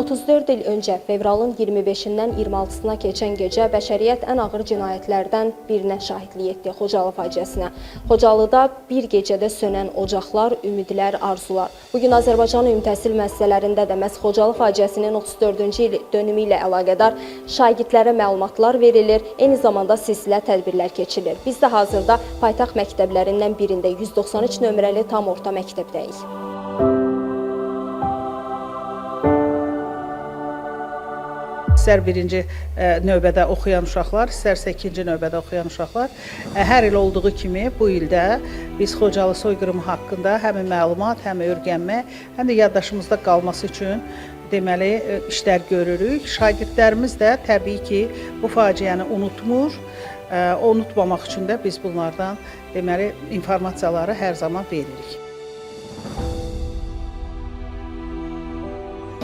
34 il öncə fevralın 25-dən 26-sına keçən gecə bəşəriyyət ən ağır cinayətlərdən birinə şahidlik etdi, Xocalı faciəsinə. Xocalıda bir gecədə sönən ocaqlar, ümidlər, arzular. Bugün Azərbaycan ümumi təhsil müəssisələrində də məhz Xocalı faciəsinin 34-cü il dönümü ilə əlaqədar şagirdlərə məlumatlar verilir, eyni zamanda silsilə tədbirlər keçirilir. Biz də hazırda paytaxt məktəblərindən birində 193 nömrəli tam orta məktəbdəyik. İstər birinci növbədə oxuyan uşaqlar, istərsə ikinci növbədə oxuyan uşaqlar hər il olduğu kimi bu ildə biz Xocalı soyqırımı haqqında həm məlumat, həm öyrənmə, həm də yaddaşımızda qalması üçün deməli işlər görürük. Şagirdlərimiz də təbii ki, bu faciəni unutmur. Unutmamaq üçün də biz bunlardan deməli informasiyaları hər zaman veririk.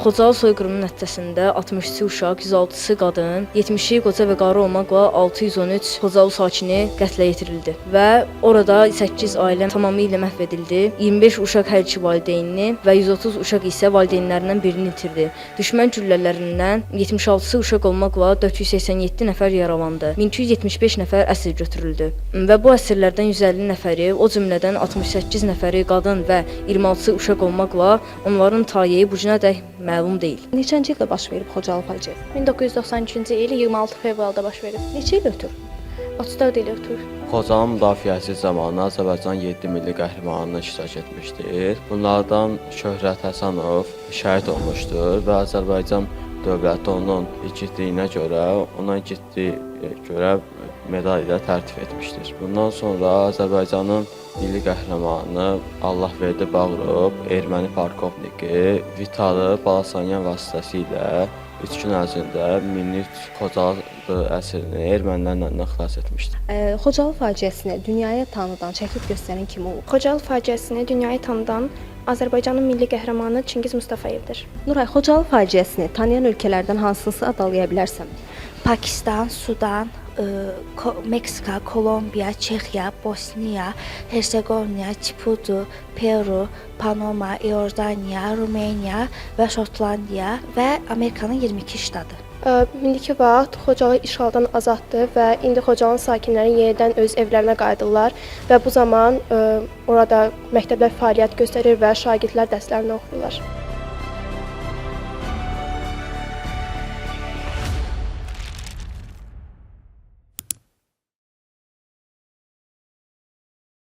Xocalı soyqırımının nəticəsində 62 uşaq, 106-sı qadın, 70-i qoca və qarı olmaqla 613 Xocalı sakini qətlə yetirildi və orada 8 ailə tamamilə məhv edildi. 25 uşaq hər iki valideynini və 130 uşaq isə valideynlərindən birini itirdi. Düşmən güllələrindən 76-sı uşaq olmaqla 487 nəfər yaralandı. 1275 nəfər əsir götürüldü və bu əsirlərdən 150 nəfəri, o cümlədən 68 nəfəri qadın və 26-sı uşaq olmaqla onların taleyi bu günədək məlum deyil. Neçənci ildə baş verib Xocalı faciəsi? 1993-cü il 26 fevralda baş verib. Neçə il ötür? 34 il ötür. Xocalı müdafiəsi zamanı Azərbaycan 7 milli qəhrəmanı iştirak etmişdir. Bunlardan Şöhrət Həsənov şəhid olmuşdur və Azərbaycan dövləti onun igidliyinə görə, ona igidliyə görə medal ilə tərtib etmişdir. Bundan sonra Azərbaycanın milli qəhrəmanı Allahverdi Bağırov, erməni polkovniki Vitalı Balasanyan vasitəsilə 3 gün ərzində minlik Xocalı əsrini ermənilərin əlindən xilas etmişdir. Xocalı faciəsini dünyaya tanıdan, çəkib göstərən kim olub? Xocalı faciəsini dünyaya tanıdan Azərbaycanın milli qəhrəmanı Çingiz Mustafayevdir. Nuray, Xocalı faciəsini tanıyan ölkələrdən hansısı adalaya bilərsən? Pakistan, Sudan, Meksika, Kolombiya, Çexiya, Bosniya, Hersegovina, Çipudu, Peru, Panama, İordaniya, Rumeniya və Şotlandiya və Amerikanın 22 ştatı. İndiki vaxt Xocalı işğaldan azaddır və indi Xocalının sakinləri yenidən öz evlərinə qayıdırlar və bu zaman orada məktəblər fəaliyyət göstərir və şagirdlər dərslərini oxuyurlar.